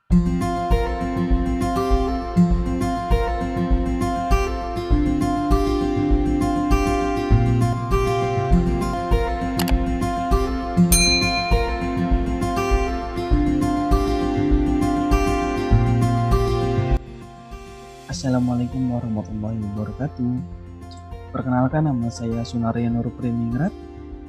Assalamualaikum warahmatullahi wabarakatuh. Perkenalkan, nama saya Sunaria Nur Priningrat.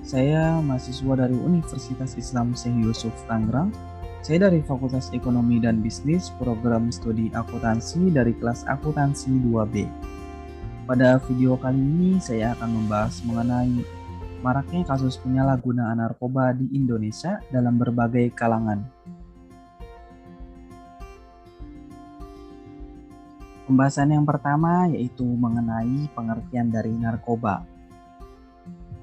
Saya mahasiswa dari Universitas Islam Syekh Yusuf Tangerang. Saya dari Fakultas Ekonomi dan Bisnis, program studi akuntansi dari kelas akuntansi 2B. Pada video kali ini saya akan membahas mengenai maraknya kasus penyalahgunaan narkoba di Indonesia dalam berbagai kalangan. Pembahasan yang pertama yaitu mengenai pengertian dari narkoba.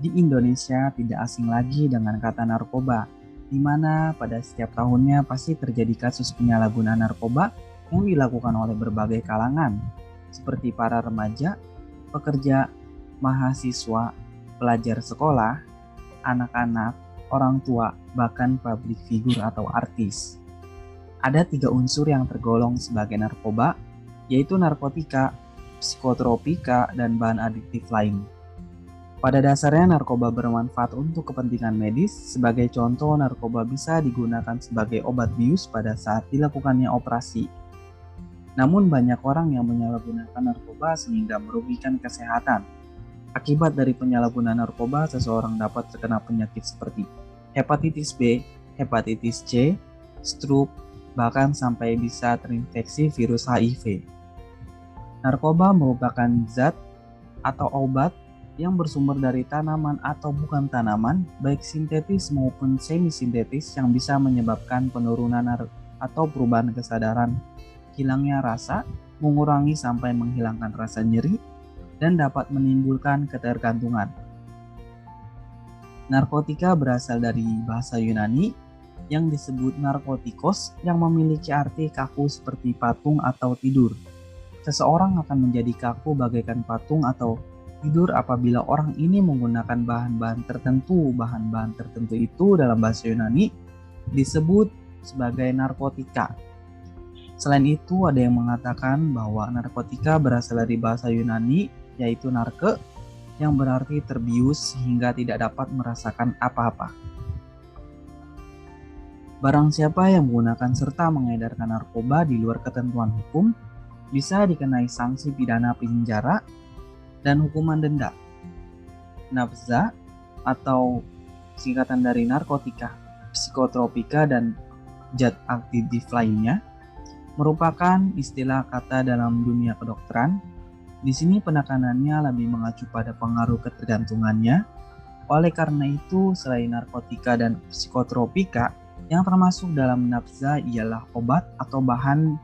Di Indonesia tidak asing lagi dengan kata narkoba, di mana pada setiap tahunnya pasti terjadi kasus penyalahgunaan narkoba yang dilakukan oleh berbagai kalangan, seperti para remaja, pekerja, mahasiswa, pelajar sekolah, anak-anak, orang tua, bahkan public figure atau artis. Ada 3 unsur yang tergolong sebagai narkoba, yaitu narkotika, psikotropika, dan bahan adiktif lain. Pada dasarnya narkoba bermanfaat untuk kepentingan medis. Sebagai contoh, narkoba bisa digunakan sebagai obat bius pada saat dilakukannya operasi. Namun banyak orang yang menyalahgunakan narkoba sehingga merugikan kesehatan. Akibat dari penyalahgunaan narkoba, seseorang dapat terkena penyakit seperti hepatitis B, hepatitis C, stroke, bahkan sampai bisa terinfeksi virus HIV. Narkoba merupakan zat atau obat yang bersumber dari tanaman atau bukan tanaman, baik sintetis maupun semi-sintetis, yang bisa menyebabkan penurunan atau perubahan kesadaran, hilangnya rasa, mengurangi sampai menghilangkan rasa nyeri, dan dapat menimbulkan ketergantungan. Narkotika berasal dari bahasa Yunani yang disebut narkotikos, yang memiliki arti kaku seperti patung atau tidur. Seseorang akan menjadi kaku bagaikan patung atau tidur apabila orang ini menggunakan bahan-bahan tertentu. Bahan-bahan tertentu itu dalam bahasa Yunani disebut sebagai narkotika. Selain itu, ada yang mengatakan bahwa narkotika berasal dari bahasa Yunani, yaitu narke, yang berarti terbius sehingga tidak dapat merasakan apa-apa. Barang siapa yang menggunakan serta mengedarkan narkoba di luar ketentuan hukum bisa dikenai sanksi pidana penjara dan hukuman denda. Nafza atau singkatan dari narkotika, psikotropika, dan zat aktif lainnya merupakan istilah kata dalam dunia kedokteran. Di sini penekanannya lebih mengacu pada pengaruh ketergantungannya. Oleh karena itu, selain narkotika dan psikotropika, yang termasuk dalam nafza ialah obat atau bahan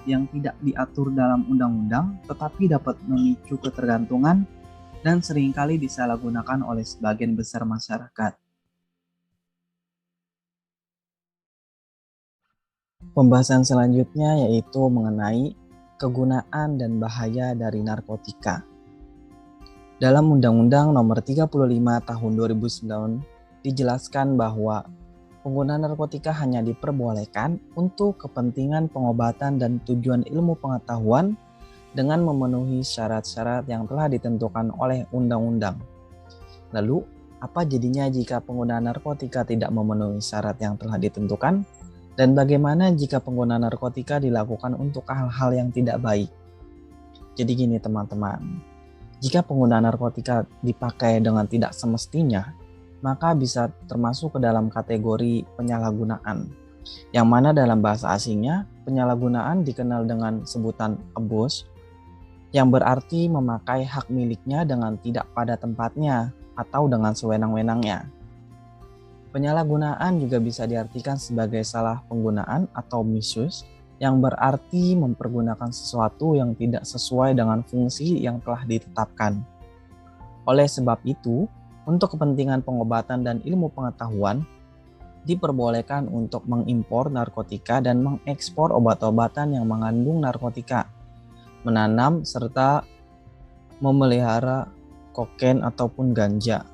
yang tidak diatur dalam undang-undang tetapi dapat memicu ketergantungan dan seringkali disalahgunakan oleh sebagian besar masyarakat. Pembahasan selanjutnya yaitu mengenai kegunaan dan bahaya dari narkotika. Dalam Undang-Undang Nomor 35 Tahun 2009 dijelaskan bahwa penggunaan narkotika hanya diperbolehkan untuk kepentingan pengobatan dan tujuan ilmu pengetahuan dengan memenuhi syarat-syarat yang telah ditentukan oleh undang-undang. Lalu, apa jadinya jika penggunaan narkotika tidak memenuhi syarat yang telah ditentukan? Dan bagaimana jika penggunaan narkotika dilakukan untuk hal-hal yang tidak baik? Jadi gini teman-teman, jika penggunaan narkotika dipakai dengan tidak semestinya, maka bisa termasuk ke dalam kategori penyalahgunaan, yang mana dalam bahasa asingnya penyalahgunaan dikenal dengan sebutan abuse, yang berarti memakai hak miliknya dengan tidak pada tempatnya atau dengan sewenang-wenangnya. Penyalahgunaan juga bisa diartikan sebagai salah penggunaan atau misuse, yang berarti mempergunakan sesuatu yang tidak sesuai dengan fungsi yang telah ditetapkan. Oleh sebab itu, untuk kepentingan pengobatan dan ilmu pengetahuan, diperbolehkan untuk mengimpor narkotika dan mengekspor obat-obatan yang mengandung narkotika, menanam serta memelihara kokain ataupun ganja.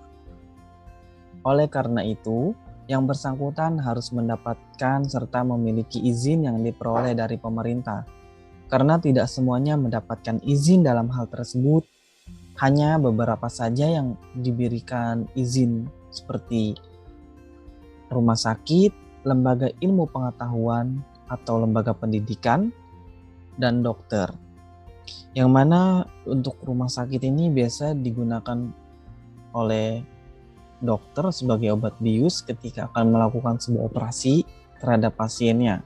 Oleh karena itu, Yang bersangkutan harus mendapatkan serta memiliki izin yang diperoleh dari pemerintah. Karena tidak semuanya mendapatkan izin dalam hal tersebut, hanya beberapa saja yang diberikan izin seperti rumah sakit, lembaga ilmu pengetahuan atau lembaga pendidikan, dan dokter. Yang mana untuk rumah sakit ini biasa digunakan oleh dokter sebagai obat bius ketika akan melakukan sebuah operasi terhadap pasiennya.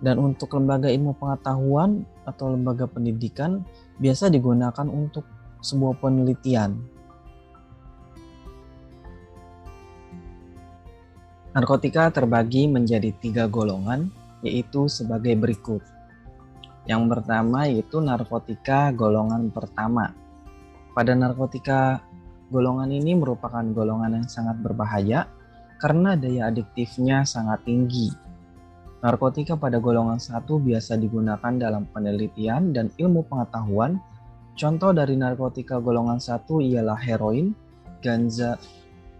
Dan untuk lembaga ilmu pengetahuan atau lembaga pendidikan biasa digunakan untuk sebuah penelitian. Narkotika terbagi menjadi 3 golongan, yaitu sebagai berikut. Yang pertama yaitu narkotika golongan pertama. Pada narkotika golongan ini merupakan golongan yang sangat berbahaya karena daya adiktifnya sangat tinggi. Narkotika pada golongan 1 biasa digunakan dalam penelitian dan ilmu pengetahuan. Contoh dari narkotika golongan 1 ialah heroin, ganja,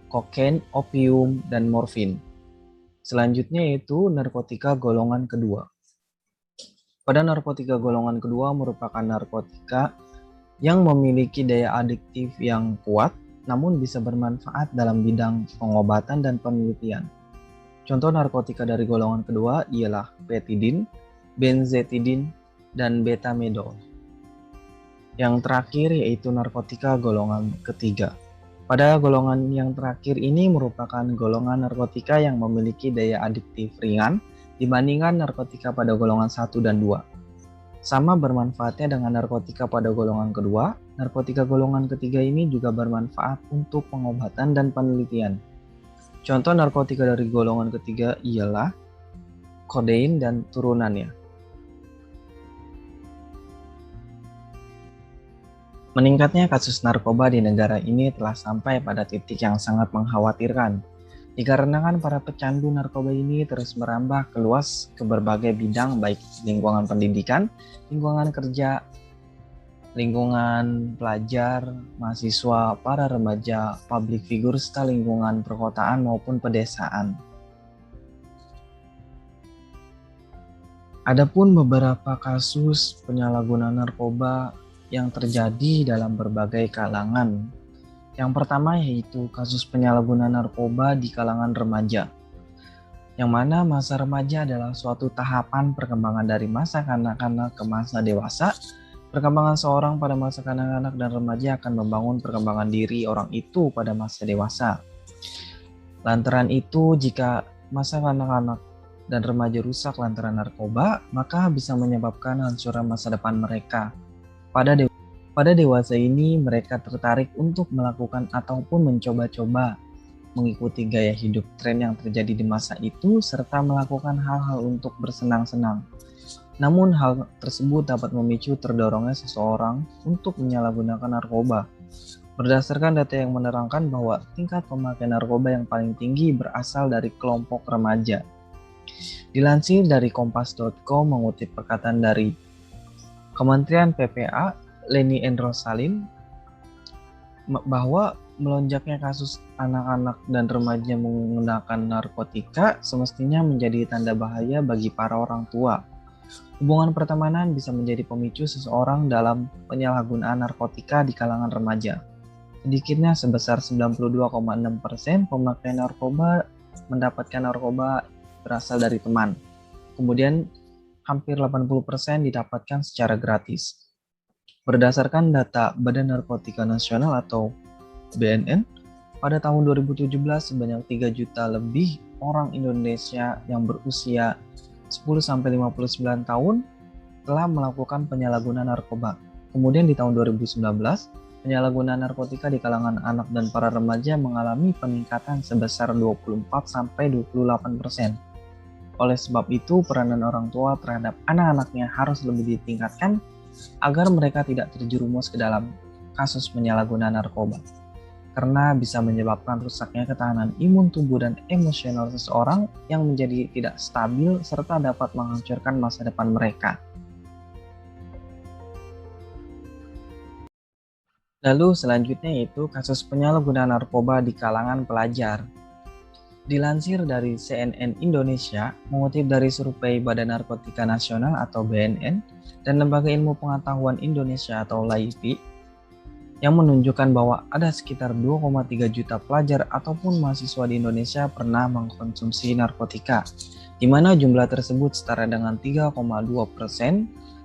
kokain, opium, dan morfin. Selanjutnya yaitu narkotika golongan kedua. Pada narkotika golongan kedua merupakan narkotika yang memiliki daya adiktif yang kuat, namun bisa bermanfaat dalam bidang pengobatan dan penelitian. Contoh narkotika dari golongan kedua ialah petidin, benzetidin, dan betamedol. Yang terakhir yaitu narkotika golongan ketiga. Pada golongan yang terakhir ini merupakan golongan narkotika yang memiliki daya adiktif ringan dibandingkan narkotika pada golongan 1 dan 2. Sama bermanfaatnya dengan narkotika pada golongan kedua, narkotika golongan ketiga ini juga bermanfaat untuk pengobatan dan penelitian. Contoh narkotika dari golongan ketiga ialah kodein dan turunannya. Meningkatnya kasus narkoba di negara ini telah sampai pada titik yang sangat mengkhawatirkan, dikarenakan para pecandu narkoba ini terus merambah keluas ke berbagai bidang baik lingkungan pendidikan, lingkungan kerja, lingkungan pelajar, mahasiswa, para remaja, public figure, serta lingkungan perkotaan maupun pedesaan. Adapun beberapa kasus penyalahgunaan narkoba yang terjadi dalam berbagai kalangan. Yang pertama yaitu kasus penyalahgunaan narkoba di kalangan remaja. Yang mana masa remaja adalah suatu tahapan perkembangan dari masa kanak-kanak ke masa dewasa. Perkembangan seorang pada masa kanak-kanak dan remaja akan membangun perkembangan diri orang itu pada masa dewasa. Lantaran itu, jika masa kanak-kanak dan remaja rusak lantaran narkoba, maka bisa menyebabkan hancurnya masa depan mereka. Pada dewasa ini, mereka tertarik untuk melakukan ataupun mencoba-coba mengikuti gaya hidup tren yang terjadi di masa itu, serta melakukan hal-hal untuk bersenang-senang. Namun hal tersebut dapat memicu terdorongnya seseorang untuk menyalahgunakan narkoba. Berdasarkan data yang menerangkan bahwa tingkat pemakaian narkoba yang paling tinggi berasal dari kelompok remaja. Dilansir dari kompas.com mengutip perkataan dari Kementerian PPA, Leni Endrosalin, bahwa melonjaknya kasus anak-anak dan remaja menggunakan narkotika semestinya menjadi tanda bahaya bagi para orang tua. Hubungan pertemanan bisa menjadi pemicu seseorang dalam penyalahgunaan narkotika di kalangan remaja. Sedikitnya sebesar 92,6% pemakaian narkoba mendapatkan narkoba berasal dari teman. Kemudian hampir 80% didapatkan secara gratis. Berdasarkan data Badan Narkotika Nasional atau BNN, pada tahun 2017 sebanyak 3 juta lebih orang Indonesia yang berusia 10-59 tahun telah melakukan penyalahgunaan narkoba. Kemudian di tahun 2019, penyalahgunaan narkotika di kalangan anak dan para remaja mengalami peningkatan sebesar 24-28%. Oleh sebab itu, peranan orang tua terhadap anak-anaknya harus lebih ditingkatkan agar mereka tidak terjerumus ke dalam kasus penyalahgunaan narkoba. Karena bisa menyebabkan rusaknya ketahanan imun tubuh dan emosional seseorang yang menjadi tidak stabil serta dapat menghancurkan masa depan mereka. Lalu selanjutnya yaitu kasus penyalahgunaan narkoba di kalangan pelajar. Dilansir dari CNN Indonesia, mengutip dari survei Badan Narkotika Nasional atau BNN dan Lembaga Ilmu Pengetahuan Indonesia atau LAIPI, yang menunjukkan bahwa ada sekitar 2,3 juta pelajar ataupun mahasiswa di Indonesia pernah mengkonsumsi narkotika, di mana jumlah tersebut setara dengan 3,2%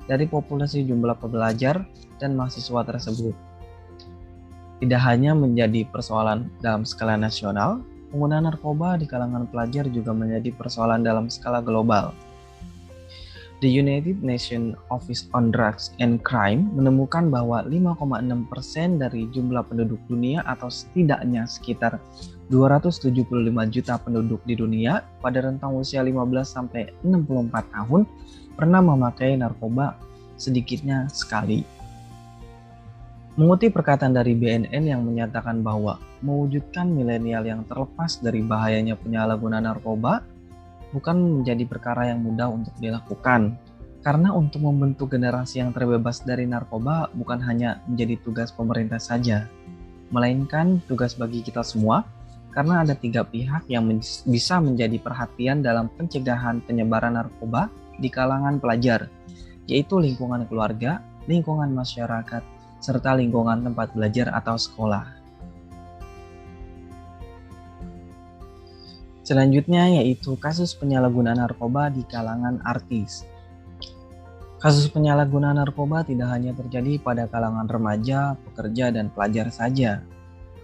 dari populasi jumlah pelajar dan mahasiswa tersebut. Tidak hanya menjadi persoalan dalam skala nasional, penggunaan narkoba di kalangan pelajar juga menjadi persoalan dalam skala global. The United Nations Office on Drugs and Crime menemukan bahwa 5,6% dari jumlah penduduk dunia atau setidaknya sekitar 275 juta penduduk di dunia pada rentang usia 15 sampai 64 tahun pernah memakai narkoba sedikitnya sekali. Mengutip perkataan dari BNN yang menyatakan bahwa mewujudkan milenial yang terlepas dari bahayanya penyalahgunaan narkoba bukan menjadi perkara yang mudah untuk dilakukan. Karena untuk membentuk generasi yang terbebas dari narkoba bukan hanya menjadi tugas pemerintah saja, melainkan tugas bagi kita semua, karena ada 3 pihak yang bisa menjadi perhatian dalam pencegahan penyebaran narkoba di kalangan pelajar, yaitu lingkungan keluarga, lingkungan masyarakat, serta lingkungan tempat belajar atau sekolah. Selanjutnya yaitu kasus penyalahgunaan narkoba di kalangan artis. Kasus penyalahgunaan narkoba tidak hanya terjadi pada kalangan remaja, pekerja, dan pelajar saja.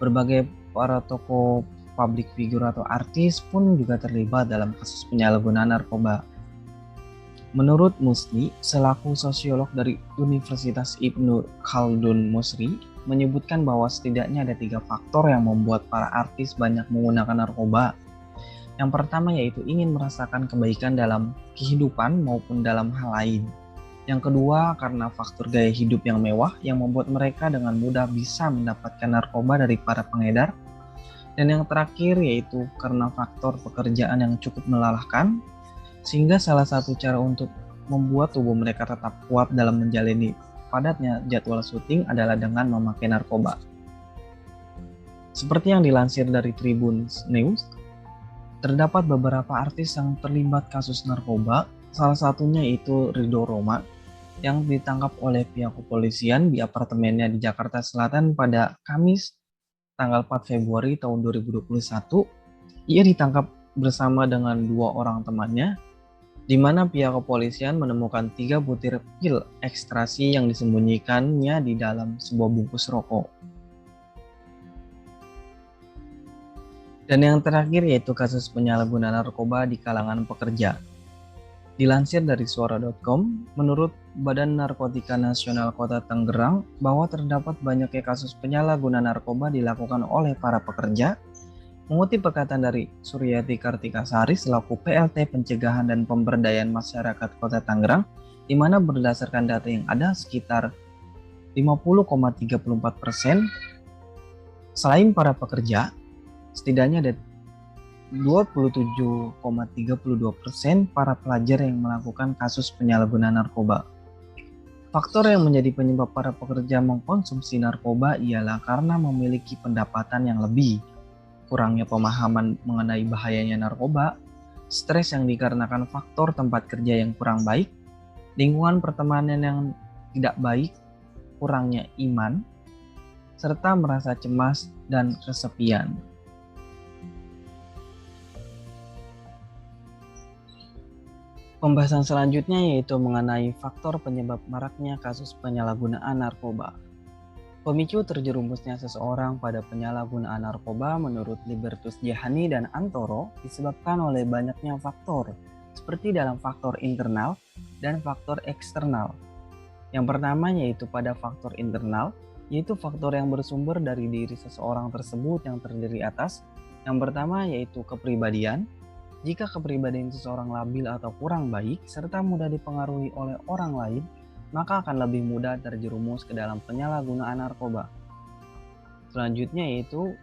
Berbagai para tokoh publik figur atau artis pun juga terlibat dalam kasus penyalahgunaan narkoba. Menurut Musni, selaku sosiolog dari Universitas Ibnu Khaldun Musri, menyebutkan bahwa setidaknya ada 3 faktor yang membuat para artis banyak menggunakan narkoba. Yang pertama yaitu ingin merasakan kebaikan dalam kehidupan maupun dalam hal lain. Yang kedua karena faktor gaya hidup yang mewah yang membuat mereka dengan mudah bisa mendapatkan narkoba dari para pengedar. Dan yang terakhir yaitu karena faktor pekerjaan yang cukup melelahkan, sehingga salah satu cara untuk membuat tubuh mereka tetap kuat dalam menjalani padatnya jadwal syuting adalah dengan memakai narkoba. Seperti yang dilansir dari Tribun News, terdapat beberapa artis yang terlibat kasus narkoba, salah satunya itu Ridho Roma, yang ditangkap oleh pihak kepolisian di apartemennya di Jakarta Selatan pada Kamis tanggal 4 Februari tahun 2021. Ia ditangkap bersama dengan 2 orang temannya, di mana pihak kepolisian menemukan 3 butir pil ekstasi yang disembunyikannya di dalam sebuah bungkus rokok. Dan yang terakhir yaitu kasus penyalahgunaan narkoba di kalangan pekerja. Dilansir dari suara.com, menurut Badan Narkotika Nasional Kota Tangerang bahwa terdapat banyaknya kasus penyalahgunaan narkoba dilakukan oleh para pekerja. Mengutip perkataan dari Suryati Kartikasari selaku PLT Pencegahan dan Pemberdayaan Masyarakat Kota Tangerang, di mana berdasarkan data yang ada sekitar 50,34%, selain para pekerja, setidaknya ada 27,32% para pelajar yang melakukan kasus penyalahgunaan narkoba. Faktor yang menjadi penyebab para pekerja mengkonsumsi narkoba ialah karena memiliki pendapatan yang lebih, kurangnya pemahaman mengenai bahayanya narkoba, stres yang dikarenakan faktor tempat kerja yang kurang baik, lingkungan pertemanan yang tidak baik, kurangnya iman, serta merasa cemas dan kesepian. Pembahasan selanjutnya yaitu mengenai faktor penyebab maraknya kasus penyalahgunaan narkoba. Pemicu terjerumusnya seseorang pada penyalahgunaan narkoba menurut Libertus Jehani dan Antoro disebabkan oleh banyaknya faktor, seperti dalam faktor internal dan faktor eksternal. Yang pertama yaitu pada faktor internal, yaitu faktor yang bersumber dari diri seseorang tersebut yang terdiri atas. Yang pertama yaitu kepribadian. Jika kepribadian seseorang labil atau kurang baik, serta mudah dipengaruhi oleh orang lain, maka akan lebih mudah terjerumus ke dalam penyalahgunaan narkoba. Selanjutnya yaitu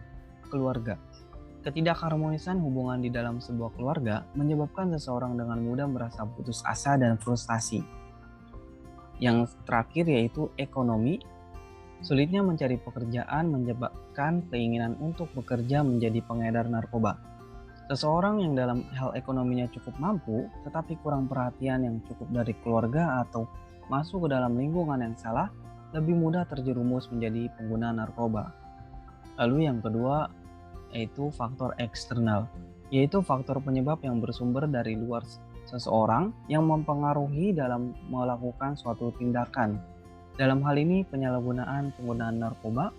keluarga. Ketidakharmonisan hubungan di dalam sebuah keluarga menyebabkan seseorang dengan mudah merasa putus asa dan frustasi. Yang terakhir yaitu ekonomi. Sulitnya mencari pekerjaan menyebabkan keinginan untuk bekerja menjadi pengedar narkoba. Seseorang yang dalam hal ekonominya cukup mampu, tetapi kurang perhatian yang cukup dari keluarga atau masuk ke dalam lingkungan yang salah, lebih mudah terjerumus menjadi pengguna narkoba. Lalu yang kedua, yaitu faktor eksternal, yaitu faktor penyebab yang bersumber dari luar seseorang yang mempengaruhi dalam melakukan suatu tindakan. Dalam hal ini penyalahgunaan penggunaan narkoba.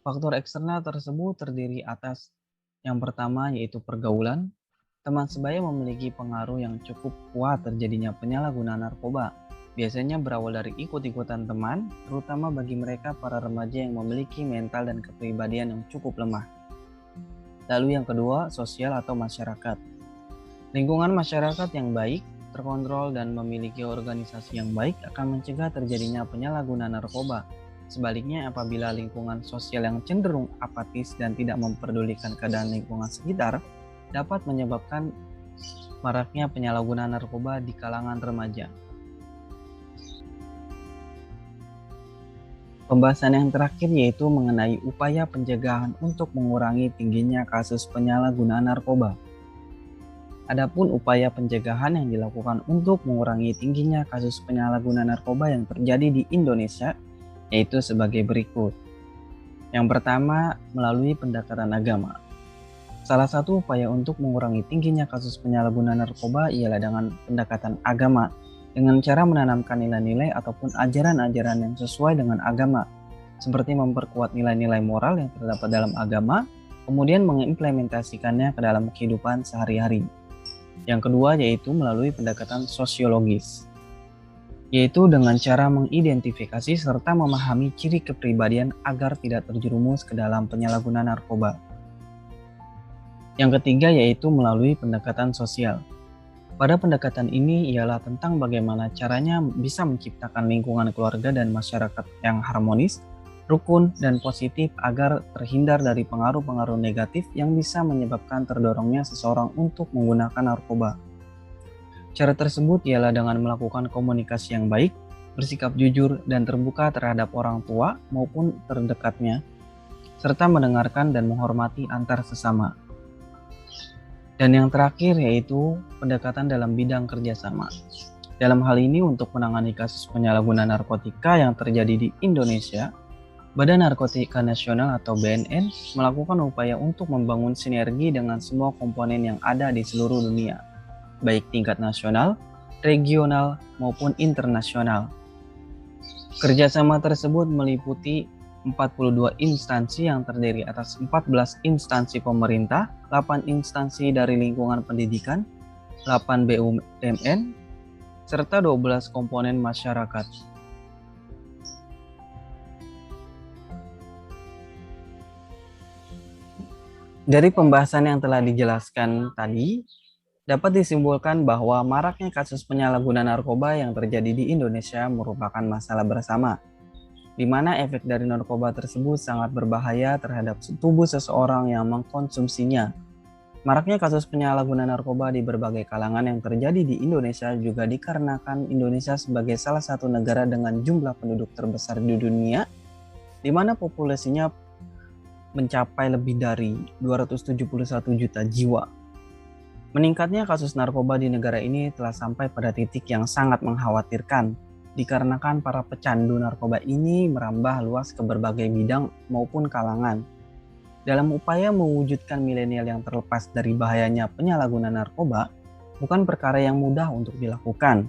Faktor eksternal tersebut terdiri atas yang pertama yaitu pergaulan. Teman sebaya memiliki pengaruh yang cukup kuat terjadinya penyalahgunaan narkoba. Biasanya berawal dari ikut-ikutan teman, terutama bagi mereka para remaja yang memiliki mental dan kepribadian yang cukup lemah. Lalu yang kedua, sosial atau masyarakat. Lingkungan masyarakat yang baik, terkontrol dan memiliki organisasi yang baik akan mencegah terjadinya penyalahgunaan narkoba. Sebaliknya, apabila lingkungan sosial yang cenderung apatis dan tidak memperdulikan keadaan lingkungan sekitar, dapat menyebabkan maraknya penyalahgunaan narkoba di kalangan remaja. Pembahasan yang terakhir yaitu mengenai upaya pencegahan untuk mengurangi tingginya kasus penyalahgunaan narkoba. Adapun upaya pencegahan yang dilakukan untuk mengurangi tingginya kasus penyalahgunaan narkoba yang terjadi di Indonesia yaitu sebagai berikut. Yang pertama, melalui pendekatan agama. Salah satu upaya untuk mengurangi tingginya kasus penyalahgunaan narkoba ialah dengan pendekatan agama, dengan cara menanamkan nilai-nilai ataupun ajaran-ajaran yang sesuai dengan agama, seperti memperkuat nilai-nilai moral yang terdapat dalam agama, kemudian mengimplementasikannya ke dalam kehidupan sehari-hari. Yang kedua yaitu melalui pendekatan sosiologis, yaitu dengan cara mengidentifikasi serta memahami ciri kepribadian agar tidak terjerumus ke dalam penyalahgunaan narkoba. Yang ketiga yaitu melalui pendekatan sosial. Pada pendekatan ini ialah tentang bagaimana caranya bisa menciptakan lingkungan keluarga dan masyarakat yang harmonis, rukun, dan positif agar terhindar dari pengaruh-pengaruh negatif yang bisa menyebabkan terdorongnya seseorang untuk menggunakan narkoba. Cara tersebut ialah dengan melakukan komunikasi yang baik, bersikap jujur dan terbuka terhadap orang tua maupun terdekatnya, serta mendengarkan dan menghormati antar sesama. Dan yang terakhir yaitu pendekatan dalam bidang kerjasama. Dalam hal ini untuk menangani kasus penyalahgunaan narkotika yang terjadi di Indonesia, Badan Narkotika Nasional atau BNN melakukan upaya untuk membangun sinergi dengan semua komponen yang ada di seluruh dunia, baik tingkat nasional, regional, maupun internasional. Kerjasama tersebut meliputi 42 instansi yang terdiri atas 14 instansi pemerintah, 8 instansi dari lingkungan pendidikan, 8 BUMN, serta 12 komponen masyarakat. Dari pembahasan yang telah dijelaskan tadi, dapat disimpulkan bahwa maraknya kasus penyalahgunaan narkoba yang terjadi di Indonesia merupakan masalah bersama, di mana efek dari narkoba tersebut sangat berbahaya terhadap tubuh seseorang yang mengkonsumsinya. Maraknya kasus penyalahgunaan narkoba di berbagai kalangan yang terjadi di Indonesia juga dikarenakan Indonesia sebagai salah satu negara dengan jumlah penduduk terbesar di dunia, di mana populasinya mencapai lebih dari 271 juta jiwa. Meningkatnya kasus narkoba di negara ini telah sampai pada titik yang sangat mengkhawatirkan, dikarenakan para pecandu narkoba ini merambah luas ke berbagai bidang maupun kalangan. Dalam upaya mewujudkan milenial yang terlepas dari bahayanya penyalahgunaan narkoba, bukan perkara yang mudah untuk dilakukan.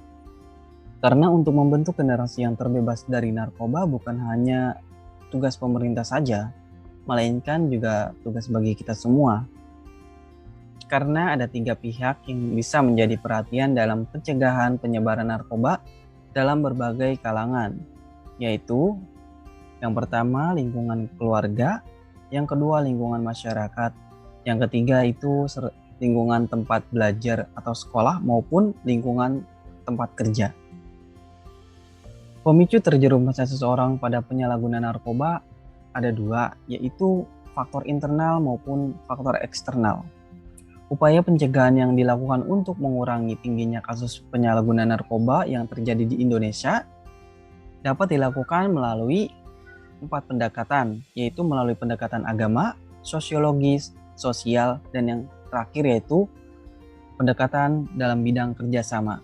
Karena untuk membentuk generasi yang terbebas dari narkoba bukan hanya tugas pemerintah saja, melainkan juga tugas bagi kita semua. Karena ada 3 pihak yang bisa menjadi perhatian dalam pencegahan penyebaran narkoba dalam berbagai kalangan, yaitu yang pertama lingkungan keluarga, yang kedua lingkungan masyarakat, yang ketiga itu lingkungan tempat belajar atau sekolah maupun lingkungan tempat kerja. Pemicu terjerumusnya seseorang pada penyalahgunaan narkoba ada 2, yaitu faktor internal maupun faktor eksternal. Upaya pencegahan yang dilakukan untuk mengurangi tingginya kasus penyalahgunaan narkoba yang terjadi di Indonesia dapat dilakukan melalui 4 pendekatan, yaitu melalui pendekatan agama, sosiologis, sosial, dan yang terakhir yaitu pendekatan dalam bidang kerjasama.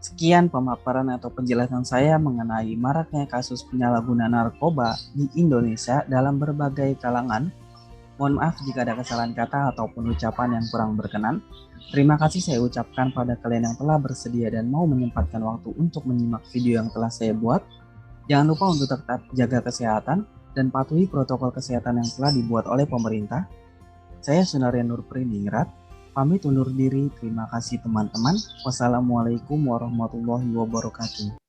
Sekian pemaparan atau penjelasan saya mengenai maraknya kasus penyalahgunaan narkoba di Indonesia dalam berbagai kalangan. Mohon maaf jika ada kesalahan kata ataupun ucapan yang kurang berkenan. Terima kasih saya ucapkan pada kalian yang telah bersedia dan mau menyempatkan waktu untuk menyimak video yang telah saya buat. Jangan lupa untuk tetap jaga kesehatan dan patuhi protokol kesehatan yang telah dibuat oleh pemerintah. Saya Sunarya Nurpriningrat, pamit undur diri. Terima kasih teman-teman. Wassalamualaikum warahmatullahi wabarakatuh.